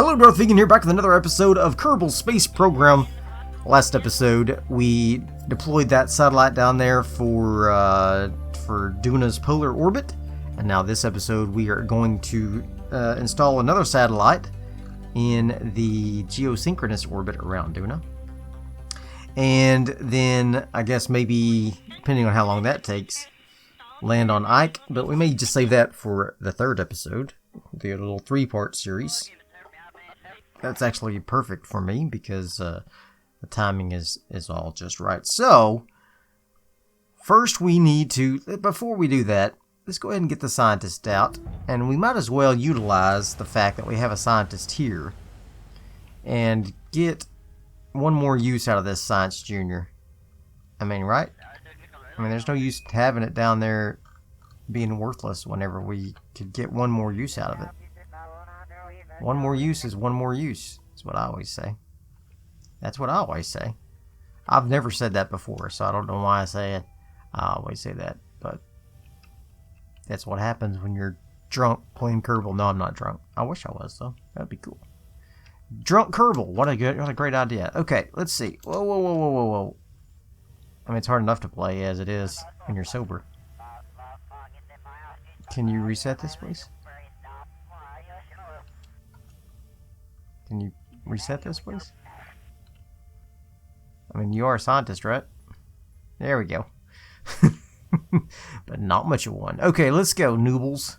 Hello, Darthvegan here, back with another episode of Kerbal Space Program. Last episode, we deployed that satellite down there for Duna's polar orbit, and now this episode we are going to install another satellite in the geosynchronous orbit around Duna. And then, I guess maybe, depending on how long that takes, land on Ike, but we may just save that for the third episode, the little three-part series. That's actually perfect for me because the timing is all just right. So, first we need to, before we do that, let's go ahead and get the scientist out. And we might as well utilize the fact that we have a scientist here and get one more use out of this Science Junior. I mean, right? I mean, there's no use having it down there being worthless whenever we could get one more use out of it. One more use is one more use. That's what I always say. That's what I always say. I've never said that before, so I don't know why I say it. I always say that, but that's what happens when you're drunk playing Kerbal. No, I'm not drunk. I wish I was, though. That'd be cool. Drunk Kerbal. What a great idea. Okay, let's see. Whoa. I mean, it's hard enough to play as it is when you're sober. Can you reset this, please? Can you reset this, please? I mean, you are a scientist, right? There we go. But not much of one. Okay, let's go, Noobles.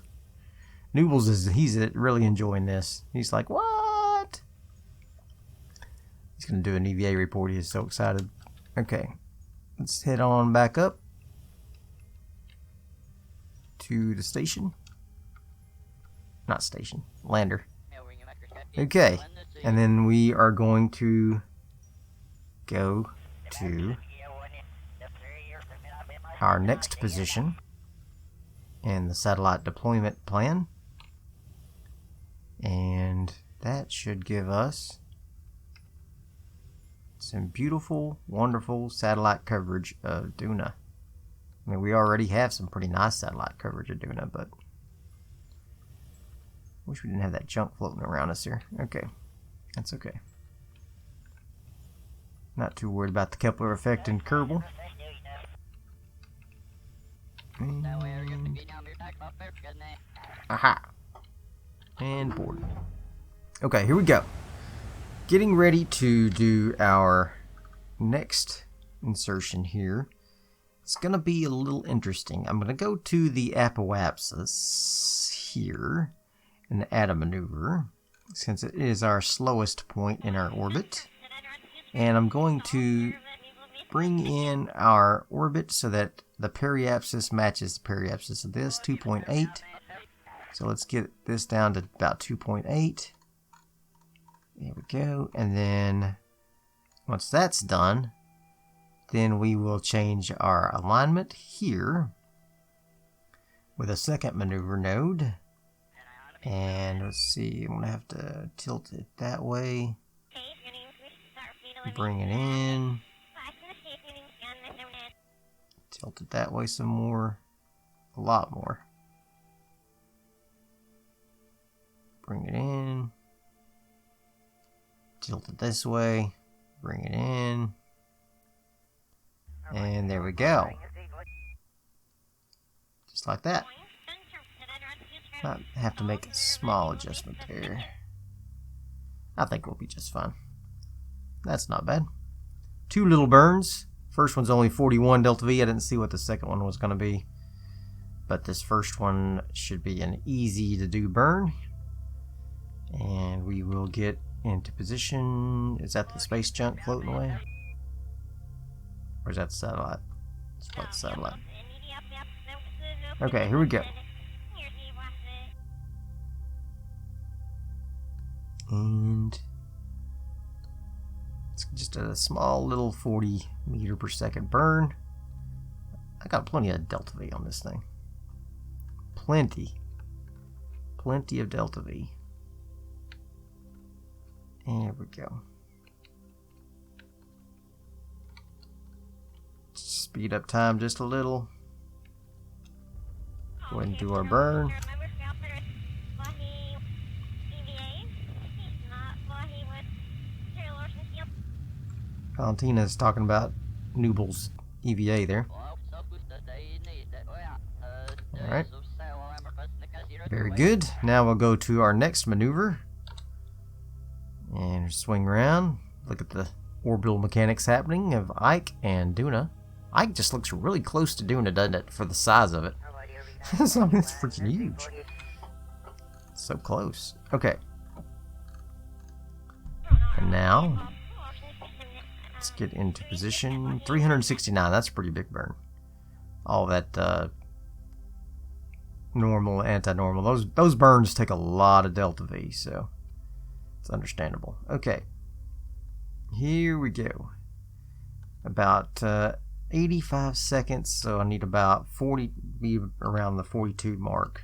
Noobles he's really enjoying this. He's like, what? He's going to do an EVA report. He is so excited. Okay, let's head on back up to the station. Not station, lander. Okay, and then we are going to go to our next position in the satellite deployment plan, and that should give us some beautiful, wonderful satellite coverage of Duna. I mean, we already have some pretty nice satellite coverage of Duna, but wish we didn't have that junk floating around us here. Okay, that's okay. Not too worried about the Kepler effect in Kerbal. Aha! And board. Okay, here we go. Getting ready to do our next insertion here. It's going to be a little interesting. I'm going to go to the apoapsis here and add a maneuver, since it is our slowest point in our orbit. And I'm going to bring in our orbit so that the periapsis matches the periapsis of this, 2.8. So let's get this down to about 2.8. There we go. And then once that's done, then we will change our alignment here with a second maneuver node. And let's see, I'm going to have to tilt it that way. Bring it in. Tilt it that way some more. A lot more. Bring it in. Tilt it this way. Bring it in. And there we go. Just like that. Might have to make a small adjustment there. I think we'll be just fine. That's not bad. Two little burns. First one's only 41 DeltaV. I didn't see what the second one was going to be. But this first one should be an easy to do burn. And we will get into position. Is that the space junk floating away? Or is that the satellite? It's the satellite. Okay, here we go. And it's just a small little 40 meter per second burn. I got plenty of DeltaV on this thing. Plenty of DeltaV. There we go. Speed up time just a little. Go ahead and do our burn. Valentina's talking about Nooble's EVA there. Alright. Very good. Now we'll go to our next maneuver. And swing around. Look at the orbital mechanics happening of Ike and Duna. Ike just looks really close to Duna, doesn't it? For the size of it. It's freaking huge. So close. Okay. And now, let's get into position. 369. That's a pretty big burn. All that normal, anti-normal. Those burns take a lot of DeltaV, so it's understandable. Okay. Here we go. About 85 seconds, so I need about 40, be around the 42 mark.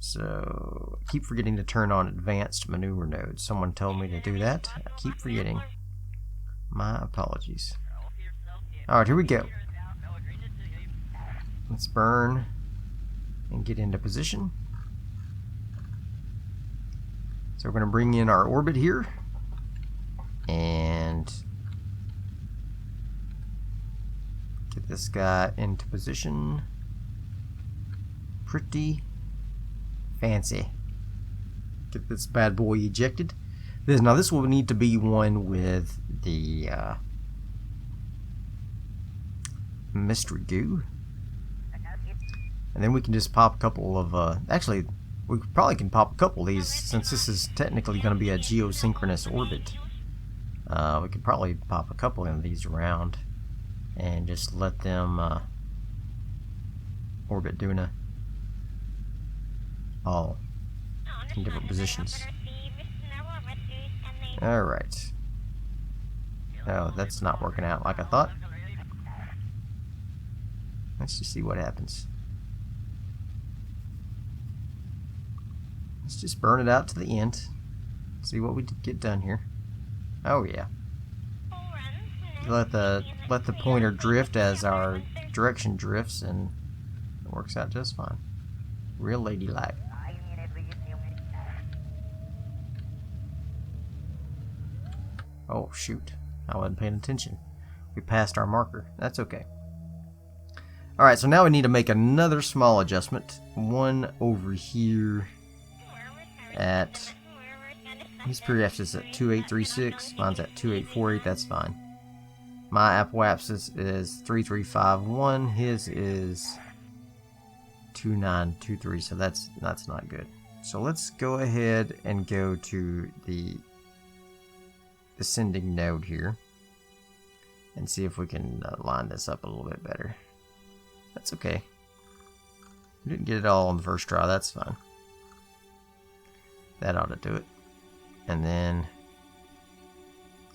So I keep forgetting to turn on advanced maneuver mode. Someone told me to do that. I keep forgetting. My apologies. Alright, here we go. Let's burn and get into position. So we're going to bring in our orbit here. And get this guy into position. Pretty fancy. Get this bad boy ejected. Now this will need to be one with the mystery goo. And then we can just pop a couple of actually we probably can pop a couple of these since this is technically going to be a geosynchronous orbit. We could probably pop a couple of these around and just let them orbit Duna all in different positions. Alright. Oh, that's not working out like I thought. Let's just see what happens. Let's just burn it out to the end. See what we get done here. Oh yeah. Let the pointer drift as our direction drifts, and it works out just fine. Real ladylike. Oh shoot! I wasn't paying attention. We passed our marker. That's okay. All right, so now we need to make another small adjustment. One over here at. His periapsis is at 2836. Mine's at 2848. That's fine. My apoapsis is 3351. His is 2923. So that's not good. So let's go ahead and go to the ascending node here and see if we can line this up a little bit better. That's okay. We didn't get it all on the first try. That's fine. That ought to do it. And then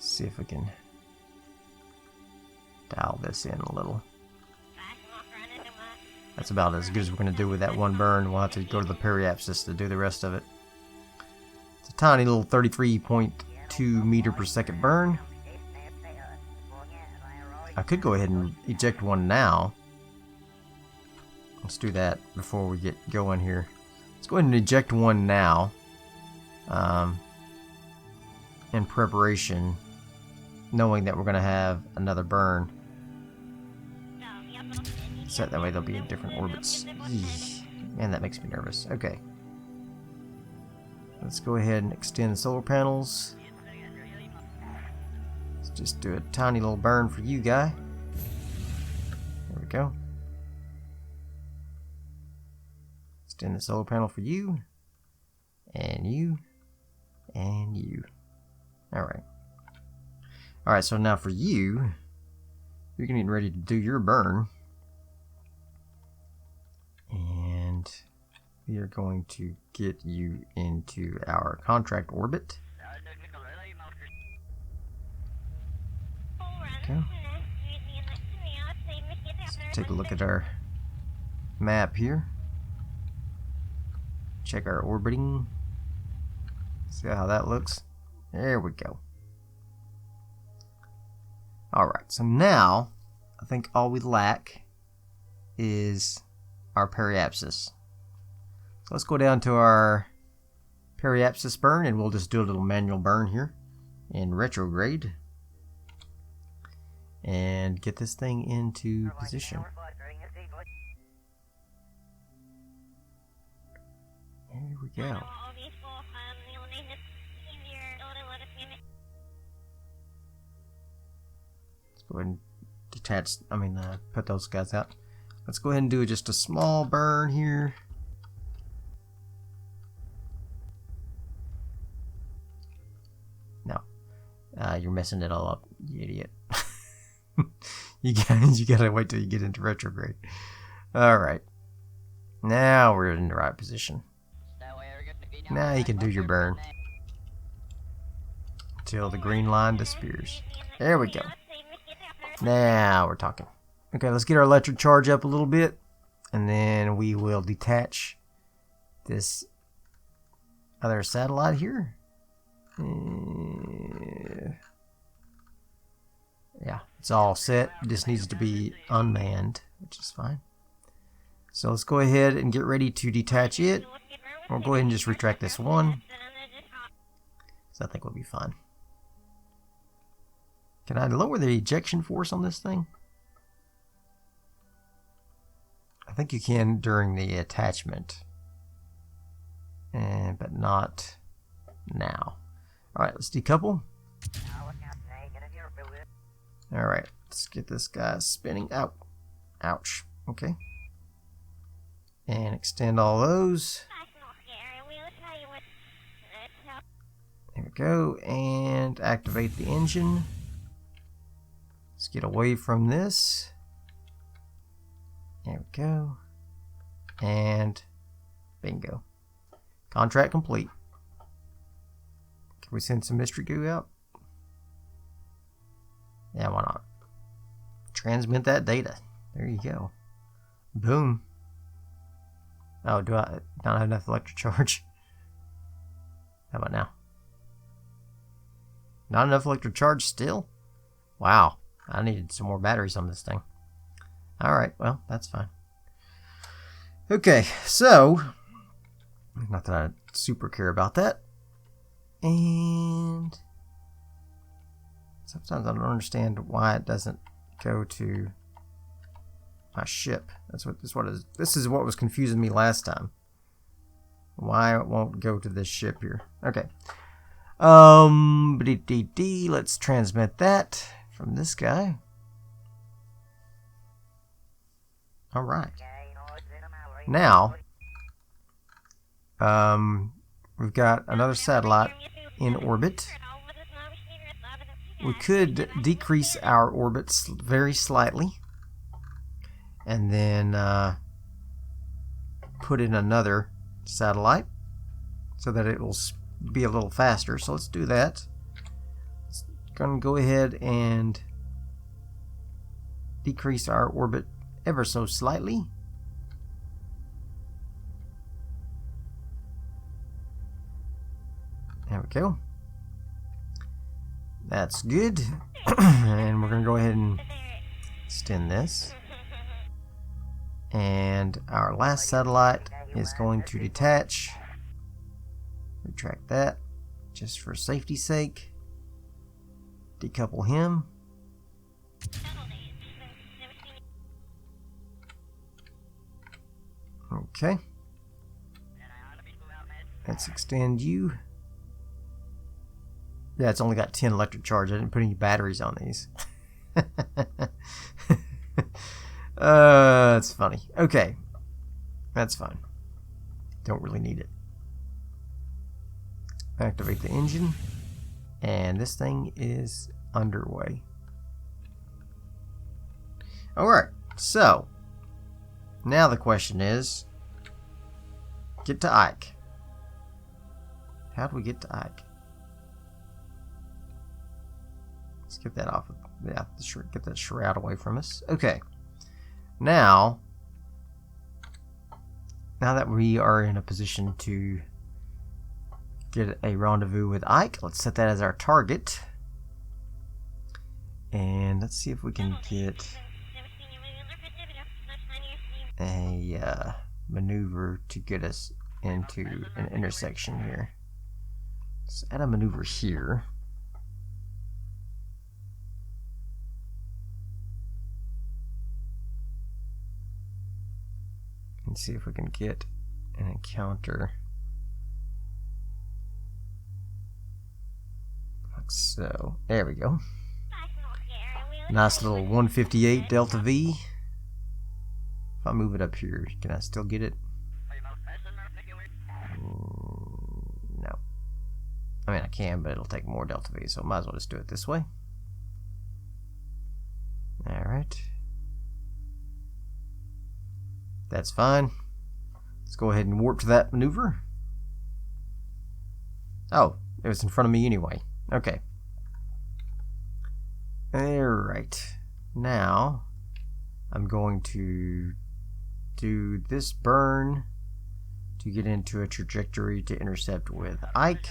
see if we can dial this in a little. That's about as good as we're going to do with that one burn. We'll have to go to the periapsis to do the rest of it. It's a tiny little 33.2 meter per second burn. I could go ahead and eject one now. Let's do that before we get going here. Let's go ahead and eject one now. In preparation, knowing that we're going to have another burn. So that way they'll be in different orbits. Man, that makes me nervous. Okay. Let's go ahead and extend the solar panels. Let's just do a tiny little burn for you, guy. There we go. Extend the solar panel for you. And you. And you. Alright. Alright, so now for you, you're getting ready to do your burn. And we are going to get you into our contract orbit. Okay. Let's take a look at our map here. Check our orbiting. See how that looks. There we go. Alright, so now I think all we lack is our periapsis. So let's go down to our periapsis burn and we'll just do a little manual burn here in retrograde. and get this thing into position. Here we go. Let's go ahead and detach, put those guys out. Let's go ahead and do just a small burn here. No, you're messing it all up, you idiot. you gotta wait till you get into retrograde. Alright. Now we're in the right position. Now you can do your burn until the green line disappears. There we go. Now we're talking. Okay, let's get our electric charge up a little bit, and then we will detach this other satellite here. Yeah, it's all set. It just needs to be unmanned, which is fine. So let's go ahead and get ready to detach it. We'll go ahead and just retract this one. So I think we'll be fine. Can I lower the ejection force on this thing? I think you can during the attachment. But not now. Alright, let's decouple. Alright, let's get this guy spinning out. Ouch. Okay. And extend all those. There we go. And activate the engine. Let's get away from this. There we go. And bingo. Contract complete. Can we send some mystery goo out? Yeah, why not? Transmit that data. There you go. Boom. Oh, do I not have enough electric charge? How about now? Not enough electric charge still? Wow. I needed some more batteries on this thing. Alright, well, that's fine. Okay, so, not that I super care about that. And sometimes I don't understand why it doesn't go to my ship. This is what was confusing me last time. Why it won't go to this ship here. Okay. Let's transmit that from this guy. Alright. Now, we've got another satellite in orbit. We could decrease our orbits very slightly and then put in another satellite so that it will be a little faster. So let's do that. It's going to go ahead and decrease our orbit ever so slightly. There we go. That's good. And we're going to go ahead and extend this. And our last satellite is going to detach. Retract that just for safety's sake. Decouple him. Okay. Let's extend you. Yeah, it's only got 10 electric charge. I didn't put any batteries on these. That's funny. Okay. That's fine. Don't really need it. Activate the engine. And this thing is underway. Alright, so now the question is, get to Ike. How do we get to Ike? Let's get that off. Yeah, get that shroud away from us. Okay. Now that we are in a position to get a rendezvous with Ike, let's set that as our target. And let's see if we can get a maneuver to get us into an intersection here. Let's add a maneuver here. Let's see if we can get an encounter. Like so. There we go. Nice little 158 DeltaV. If I move it up here, can I still get it? No. I mean, I can, but it'll take more DeltaV, so I might as well just do it this way. Alright. That's fine. Let's go ahead and warp to that maneuver. Oh, it was in front of me anyway. Okay. Alright. Now, I'm going to do this burn to get into a trajectory to intercept with Ike.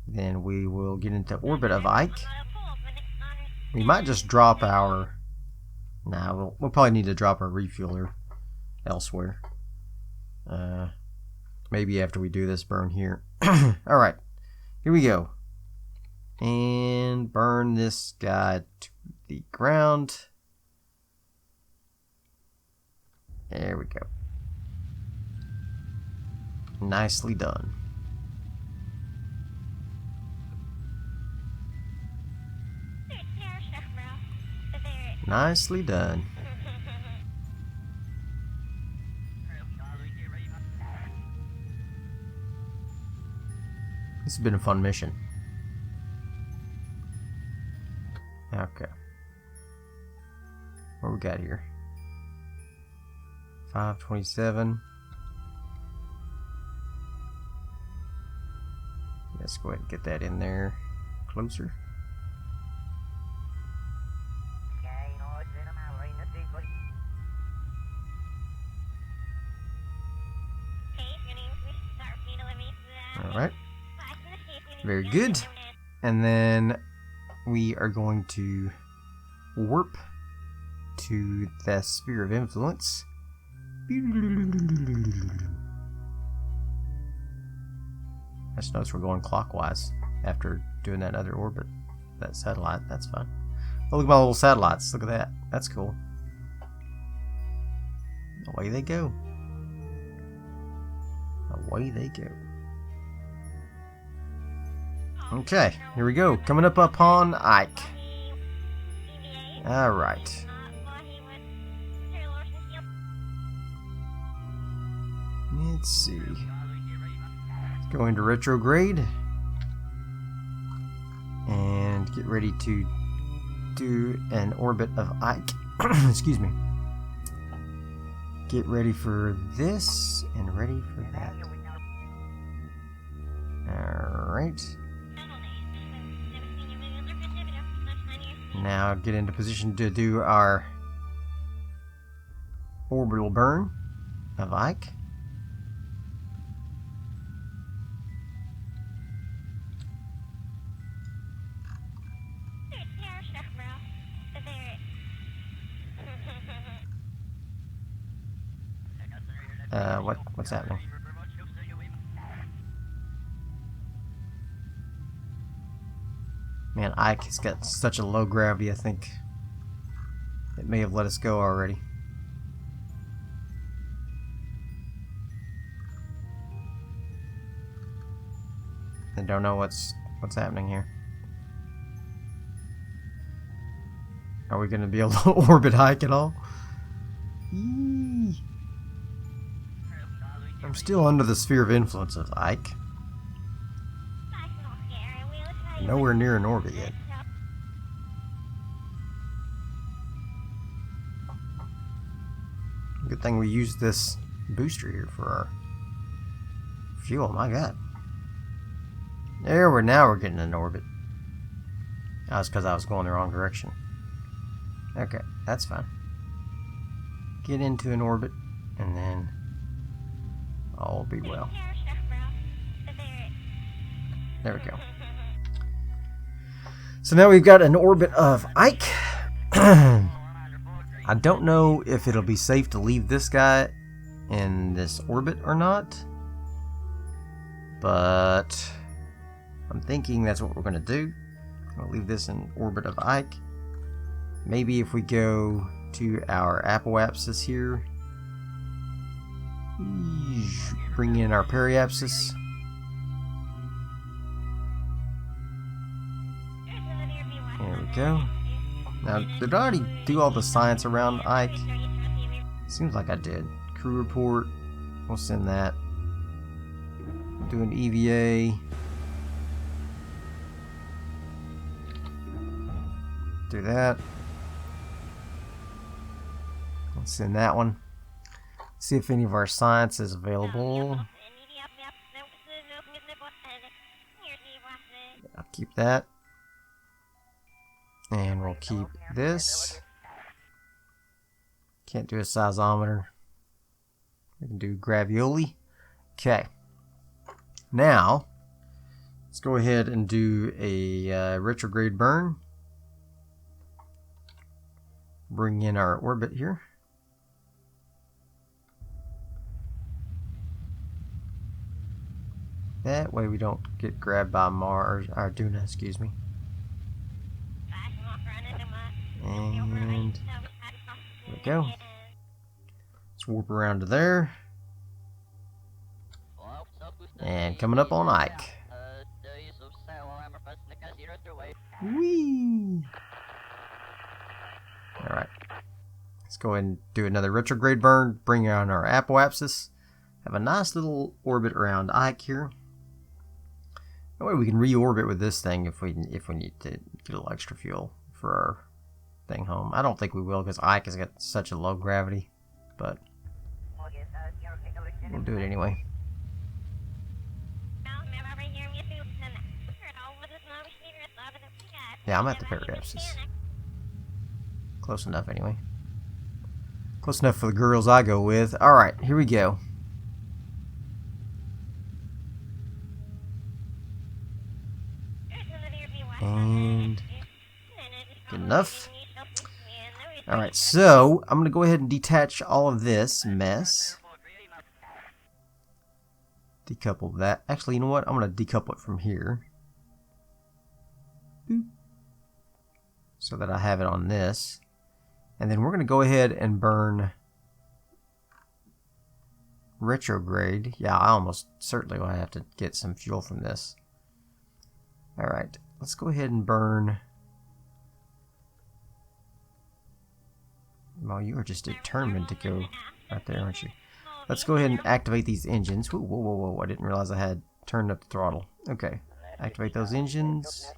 Then we will get into orbit of Ike. We might just drop our... Nah, we'll probably need to drop our refueler elsewhere. Maybe after we do this burn here. Alright, here we go. And burn this guy to the ground. There we go. Nicely done. Nicely done. This has been a fun mission. Okay. What we got here? 527. Let's go ahead and get that in there closer. Alright. Very good. And then we are going to warp to the sphere of influence. I just noticed we're going clockwise after doing that other orbit. That satellite, that's fine. Oh, look at my little satellites. Look at that. That's cool. Away they go. Away they go. Okay, here we go. Coming up upon Ike. Alright. Let's see. Let's go into retrograde. And get ready to do an orbit of Ike. Excuse me. Get ready for this and ready for that. Alright. Now get into position to do our orbital burn of Ike. What's happening? Man, Ike has got such a low gravity, I think it may have let us go already. I don't know what's happening here. Are we going to be able to orbit Ike at all? Yee. I'm still under the sphere of influence of Ike. Nowhere near an orbit yet. Good thing we used this booster here for our fuel. My God. Now we're getting in orbit. That was because I was going the wrong direction. Okay, that's fine. Get into an orbit, and then all will be well. There we go. So now we've got an orbit of Ike. I don't know if it'll be safe to leave this guy in this orbit or not, but I'm thinking that's what we're going to do. I'll leave this in orbit of Ike. Maybe if we go to our apoapsis here. Bring in our periapsis. There we go. Now, did I already do all the science around Ike? Seems like I did. Crew report. We'll send that. Do an EVA. Do that. Let's send that one. See if any of our science is available. I'll keep that. And we'll keep this. Can't do a seismometer. We can do gravioli. Okay. Now, let's go ahead and do a retrograde burn. Bring in our orbit here. That way we don't get grabbed by Mars, or Duna, excuse me. And there we go. Let's warp around to there. And coming up on Ike. Whee! Alright. Let's go ahead and do another retrograde burn. Bring on our apoapsis. Have a nice little orbit around Ike here. That way we can reorbit with this thing if we need to get a little extra fuel for our thing home. I don't think we will because Ike has got such a low gravity, but we'll do it anyway. Yeah, I'm at the periapsis. Close enough anyway. Close enough for the girls I go with. Alright, here we go. And good enough. Alright, so I'm going to go ahead and detach all of this mess. Decouple that. Actually, you know what? I'm going to decouple it from here. Boop. So that I have it on this. And then we're going to go ahead and burn retrograde. Yeah, I almost certainly will have to get some fuel from this. Alright, let's go ahead and burn. Well, you are just determined to go right there, aren't you? Let's go ahead and activate these engines. Whoa, whoa, whoa, whoa. I didn't realize I had turned up the throttle. Okay, activate those engines.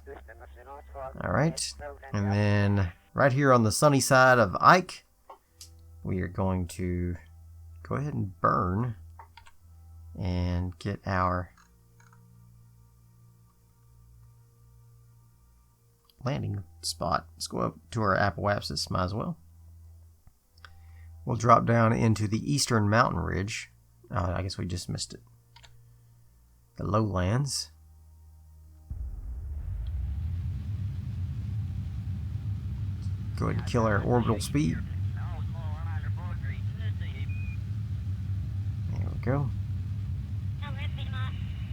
Alright, and then right here on the sunny side of Ike, we are going to go ahead and burn and get our landing spot. Let's go up to our apoapsis, might as well. We'll drop down into the eastern mountain ridge. I guess we just missed it. The lowlands. Go ahead and kill our orbital speed. There we go.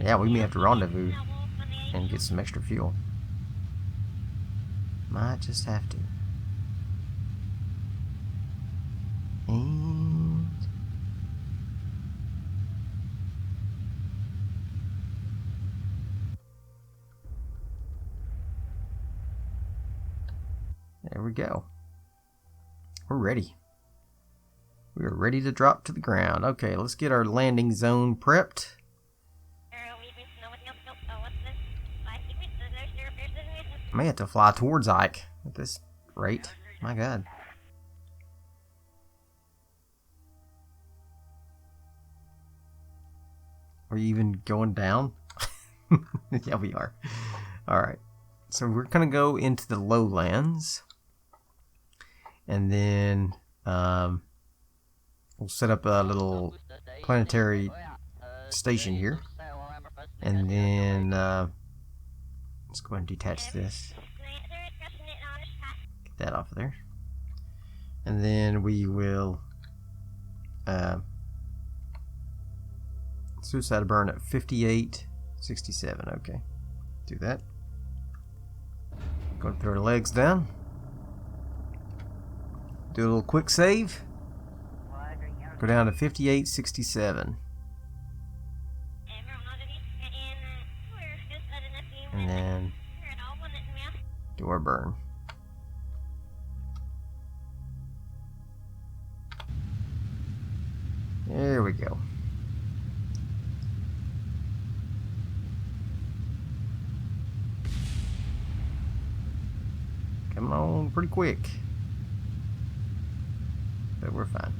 Yeah, we may have to rendezvous and get some extra fuel. Might just have to. And there we go. We're ready. We are ready to drop to the ground. Okay, let's get our landing zone prepped. I may have to fly towards Ike at this rate. My God. Are you even going down? Yeah, we are. Alright. So we're going to go into the lowlands. And then we'll set up a little planetary station here. And then let's go ahead and detach this. Get that off of there. And then we will suicide burn at 58.67. Okay, do that. Go and put our legs down. Do a little quick save. Go down to 5867. And then do our burn. There we go. Coming on pretty quick. But we're fine.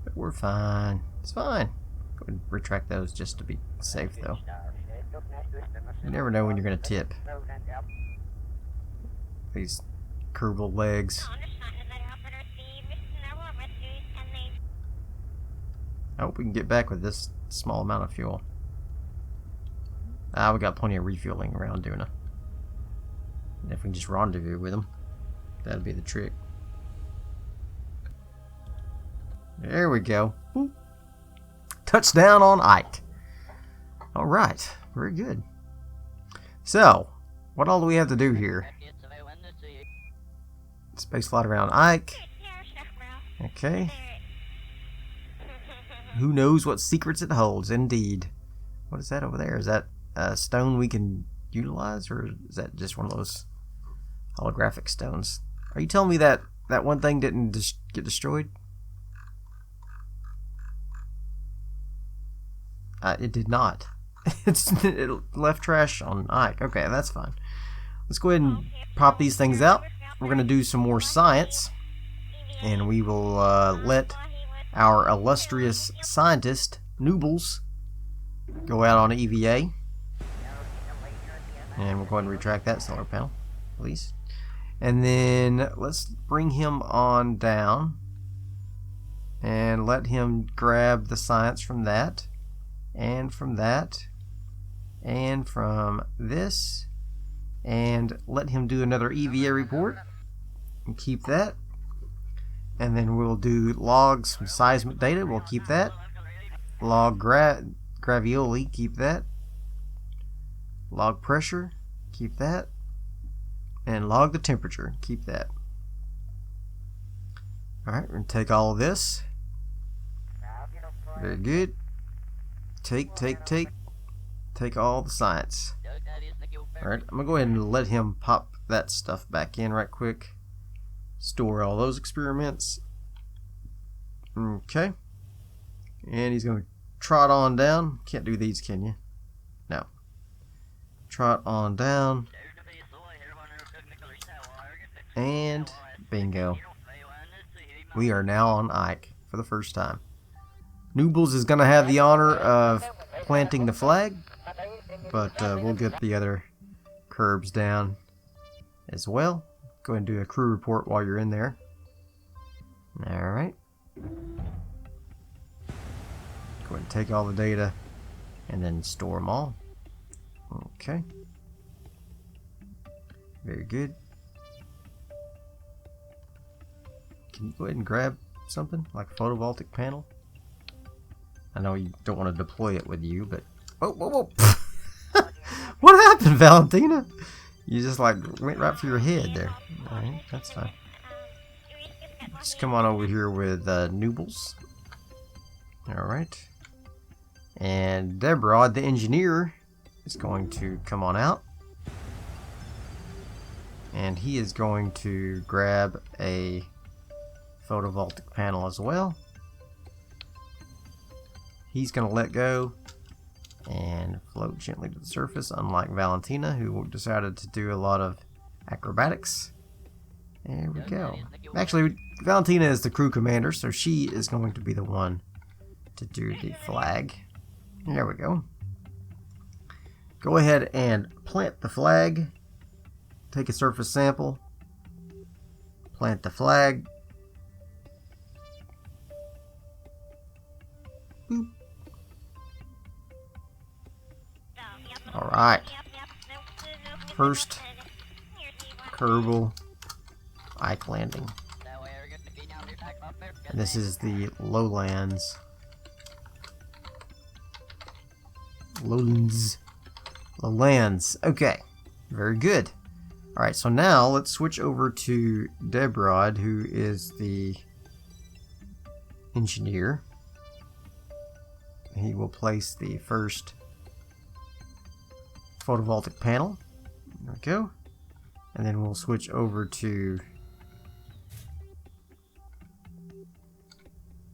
But we're fine. It's fine. Go ahead and retract those just to be safe, though. You never know when you're going to tip. These Kerbal legs. I hope we can get back with this small amount of fuel. We got plenty of refueling around Duna. And if we can just rendezvous with them, that'd be the trick. There we go. Boop. Touchdown on Ike. Alright, very good. So, what all do we have to do here? Space flight around Ike. Okay. Who knows what secrets it holds, indeed. What is that over there? Is that a stone we can utilize, or is that just one of those holographic stones? Are you telling me that that one thing didn't get destroyed? It did not. It left trash on Ike. Okay, that's fine. Let's go ahead and pop these things out. We're going to do some more science, and we will let our illustrious scientist, Noobles, go out on EVA. And we'll go ahead and retract that solar panel, please. And then let's bring him on down and let him grab the science from that, and from that, and from this, and let him do another EVA report and keep that. And then we'll do logs from seismic data, we'll keep that. Log gravioli, keep that. Log pressure, keep that. And log the temperature, keep that. Alright, we're going to take all of this. Very good. Take all the science. Alright, I'm going to go ahead and let him pop that stuff back in right quick. Store all those experiments. Okay. And he's going to trot on down. Can't do these, can you? No. Trot on down. And bingo. We are now on Ike for the first time. Noobles is going to have the honor of planting the flag, but we'll get the other Kerbs down as well. Go ahead and do a crew report while you're in there. Alright. Go ahead and take all the data and then store them all. Okay. Very good. Can you go ahead and grab something like a photovoltaic panel? I know you don't want to deploy it with you, but... Whoa, whoa, whoa! What happened, Valentina? You just like went right for your head there. Alright, that's fine. Just come on over here with Noobles. Alright. And Deborah, the engineer, is going to come on out. And he is going to grab a photovoltaic panel as well. He's going to let go and float gently to the surface, unlike Valentina, who decided to do a lot of acrobatics. There we go. Actually, Valentina is the crew commander, so she is going to be the one to do the flag. There we go. Go ahead and plant the flag. Take a surface sample. Plant the flag. Boop. Alright. First Kerbal Ike landing. And this is the lowlands. Lowlands. Okay. Very good. Alright, so now let's switch over to Debrod, who is the engineer. He will place the first photovoltaic panel. There we go. And then we'll switch over to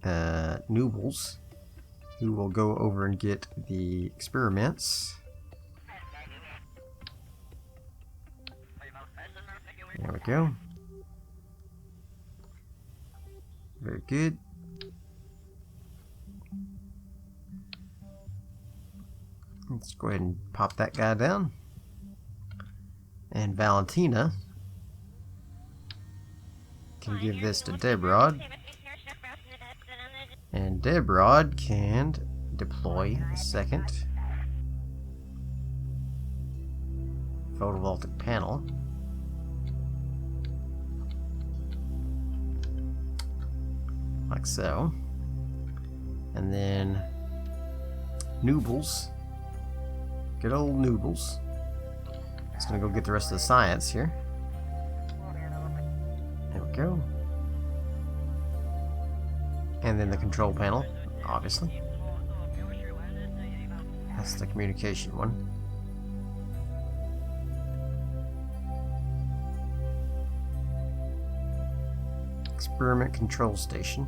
Noobles, who will go over and get the experiments. There we go. Very good. Let's go ahead and pop that guy down. And Valentina can give this to Debrod. And Debrod can deploy the second photovoltaic panel. Like so. And then Noobles. Good old Noobles. It's gonna go get the rest of the science here. There we go. And then the control panel, obviously. That's the communication one. Experiment control station.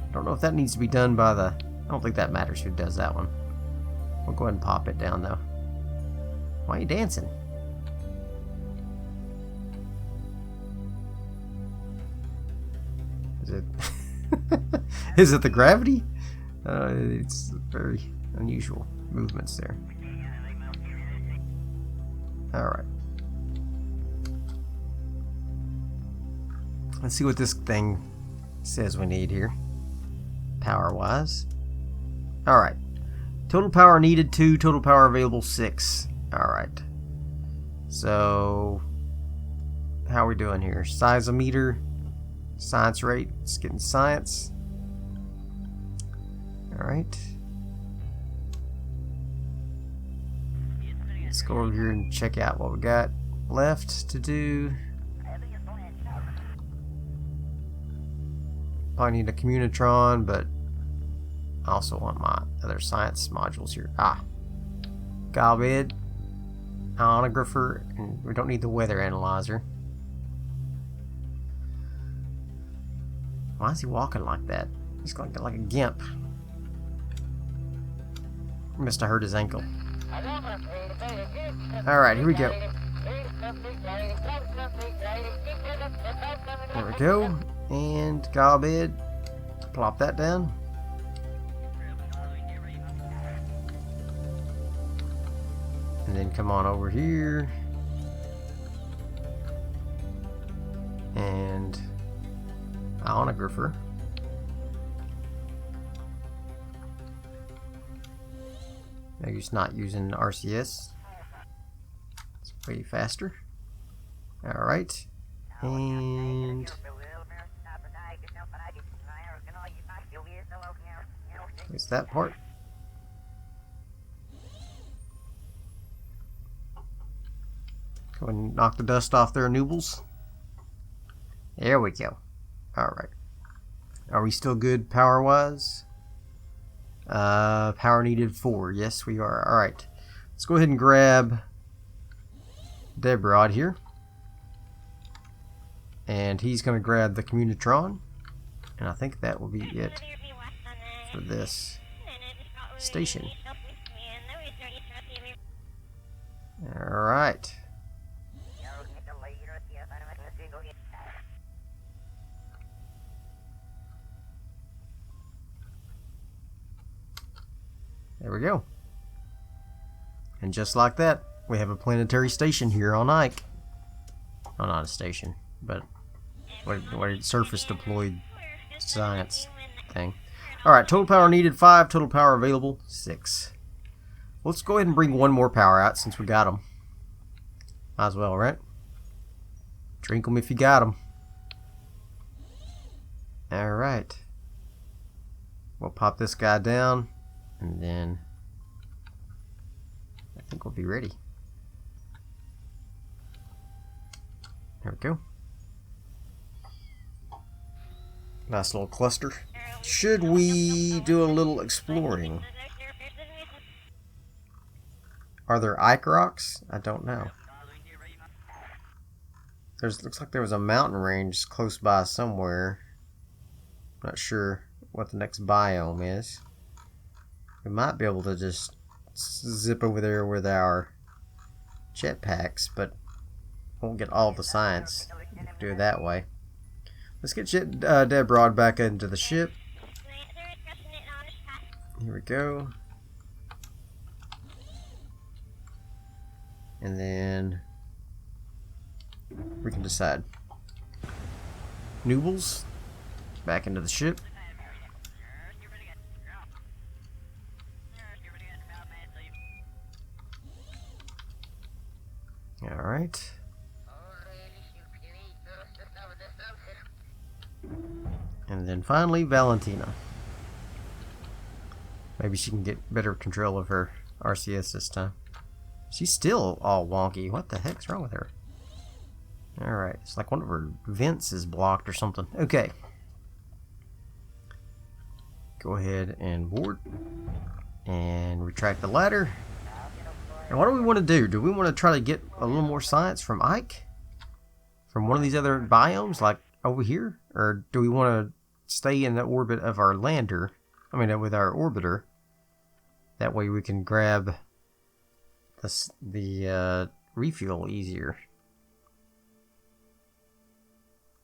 I don't know if that needs to be done by the... I don't think that matters who does that one. We'll go ahead and pop it down though. Why are you dancing? Is it... Is it the gravity? It's very unusual movements there. Alright. Let's see what this thing says we need here. Power-wise. Alright. Total power needed 2, total power available 6. Alright. So, how are we doing here? Seismometer, science rate. It's getting science. Alright. Let's go over here and check out what we got left to do. Probably need a communitron, but I also want my other science modules here. Galbid, ionographer, and we don't need the weather analyzer. Why is he walking like that? He's going to get like a gimp. Must have hurt his ankle. Alright, here we go. There we go. And Galbid, plop that down. And then come on over here. And ionographer. Maybe it's not using RCS. It's way faster. Alright. And it's that part. Go ahead and knock the dust off there, Noobles. There we go. Alright. Are we still good power-wise? Power needed 4. Yes, we are. Alright. Let's go ahead and grab Debrod here. And he's going to grab the communitron. And I think that will be it for this station. Alright. There we go. And just like that, we have a planetary station here on Ike. Oh, not a station, but what surface deployed science thing. Alright, total power needed 5, total power available 6. Let's go ahead and bring one more power out since we got them. Might as well, right? Drink them if you got them. Alright. We'll pop this guy down, and then I think we'll be ready. There we go. Nice little cluster. Should we do a little exploring? Are there Ike rocks? I don't know. Looks like there was a mountain range close by somewhere. Not sure what the next biome is. We might be able to just zip over there with our jetpacks, but won't get all the science. Do it that way. Let's get Dead Broad back into the ship. Here we go. And then we can decide. Noobles, back into the ship. Alright. And then finally, Valentina. Maybe she can get better control of her RCS this time. She's still all wonky. What the heck's wrong with her? Alright, it's like one of her vents is blocked or something. Okay. Go ahead and board. And retract the ladder. And what do we want to do? Do we want to try to get a little more science from Ike? From one of these other biomes, like over here? Or do we want to stay in the orbit of our lander? I mean, with our orbiter. That way we can grab the refuel easier.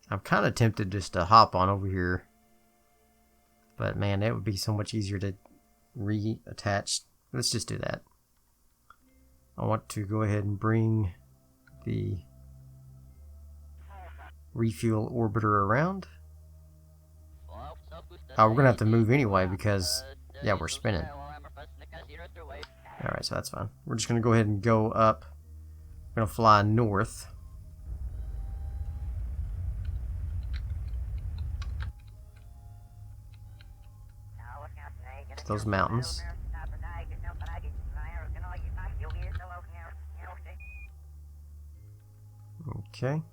I'm kind of tempted just to hop on over here. But man, that would be so much easier to reattach. Let's just do that. I want to go ahead and bring the refuel orbiter around. Oh, we're gonna have to move anyway because, yeah, we're spinning. Alright, so that's fine. We're just gonna go ahead and go up. We're gonna fly north. Those mountains. Okay.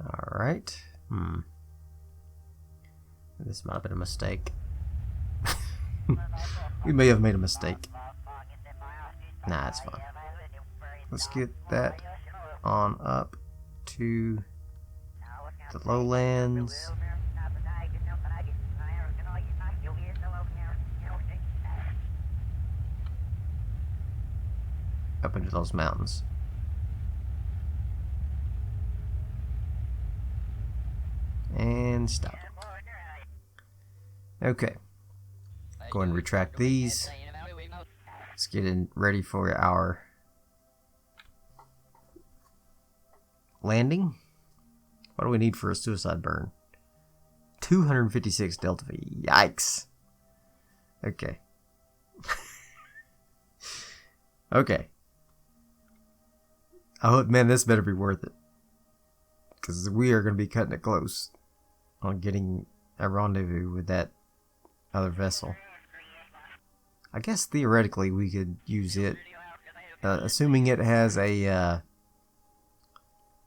All right. This might have been a mistake. We may have made a mistake. Nah, it's fine. Let's get that on up to the lowlands. Up into those mountains. And stop. Okay. Go ahead and retract these. Let's get in ready for our landing. What do we need for a suicide burn? 256 DeltaV. Yikes. Okay. Okay. I hope, man, this better be worth it. Because we are going to be cutting it close on getting a rendezvous with that other vessel. I guess theoretically we could use it, assuming it has a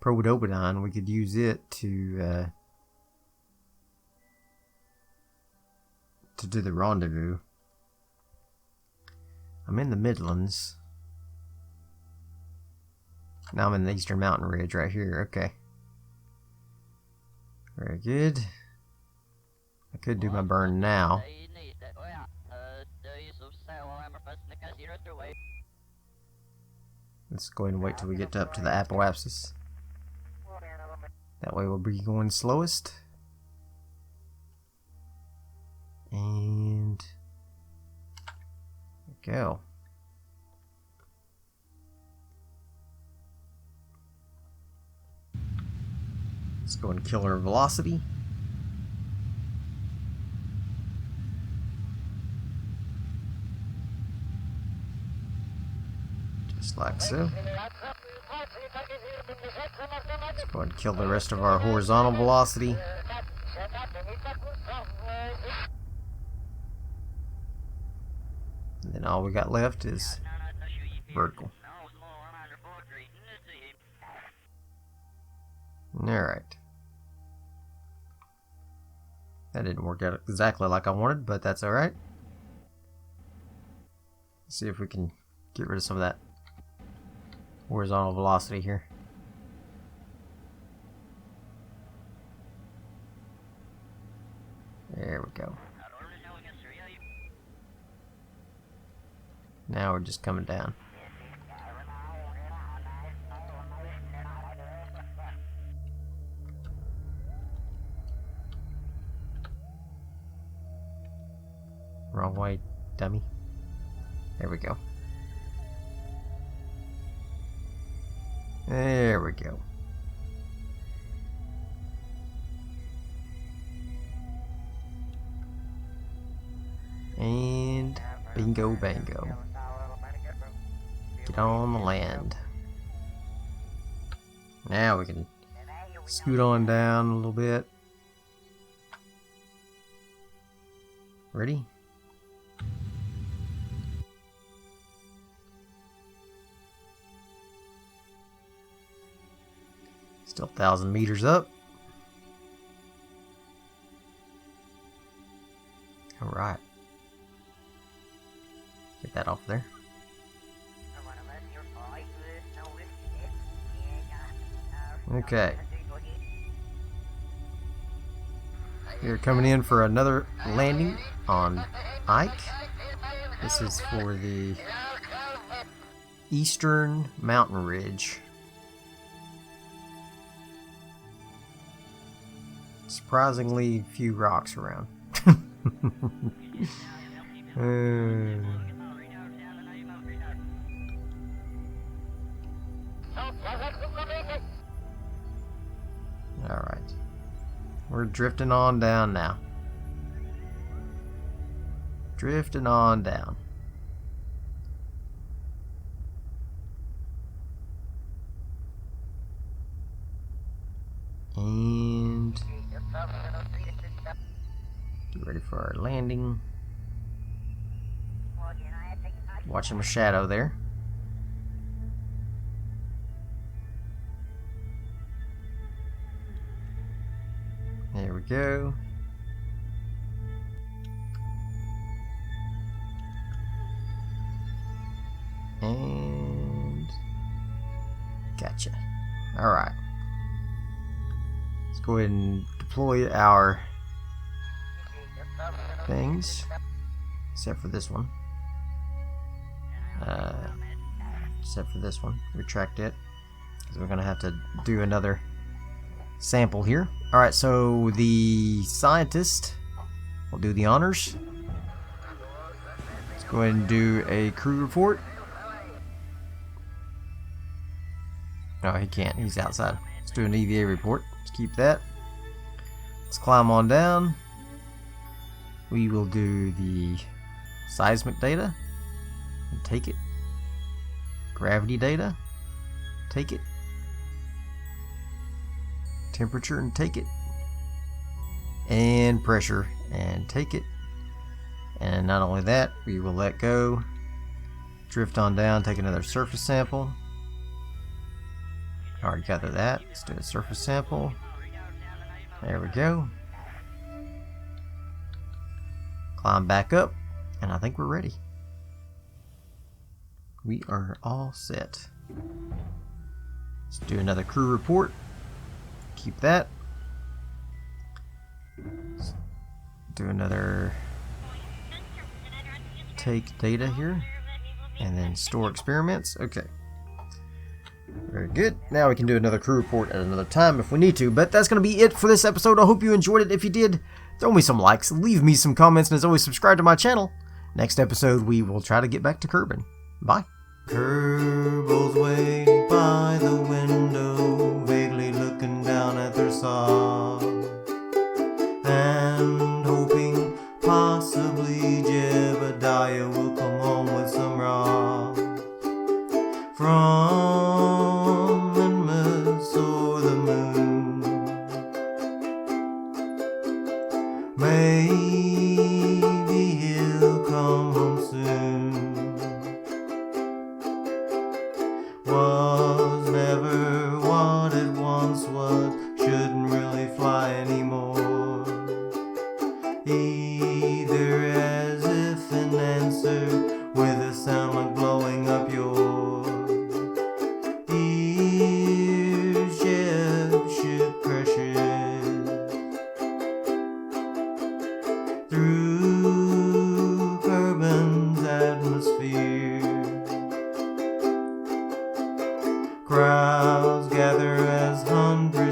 Probodobodon, we could use it to do the rendezvous. I'm in the Midlands. Now I'm in the Eastern Mountain Ridge right here. Okay. Very good. I could do my burn now. Let's go ahead and wait till we get up to the apoapsis. That way we'll be going slowest. And there we go. Let's go and kill our velocity. Just like so. Let's go ahead and kill the rest of our horizontal velocity. And then all we got left is vertical. Alright. That didn't work out exactly like I wanted, but that's alright. Let's see if we can get rid of some of that horizontal velocity here. There we go. Now we're just coming down. Wrong way, dummy. There we go. There we go. And bingo bango. Get on the land. Now we can scoot on down a little bit. Ready? Still 1,000 meters up. Alright. Get that off there. Okay. We're coming in for another landing on Ike. This is for the Eastern Mountain Ridge. Surprisingly few rocks around. Alright. We're drifting on down now. Drifting on down. And get ready for our landing. Watching my shadow there. There we go. And gotcha. Alright. Let's go ahead and deploy our things. Except for this one. Except for this one. Retract it. Because we're going to have to do another sample here. Alright, so the scientist will do the honors. Let's go ahead and do a crew report. No, he can't. He's outside. Let's do an EVA report. Let's keep that. Let's climb on down. We will do the seismic data and take it. Gravity data. Take it. Temperature and take it. And pressure and take it. And not only that, we will let go. Drift on down, take another surface sample. Already gathered that. Let's do a surface sample. There we go. Climb back up, and I think we're ready. We are all set. Let's do another crew report. Keep that. Let's do another take data here, and then store experiments. Okay. Very good. Now we can do another crew report at another time if we need to, but that's going to be it for this episode. I hope you enjoyed it. If you did, throw me some likes, leave me some comments, and as always, subscribe to my channel. Next episode, we will try to get back to Kerbal. Bye. Kerbal's waiting by the window, vaguely looking down at their saw, and hoping possibly Jebediah will come home with some raw from Crowds gather as hundreds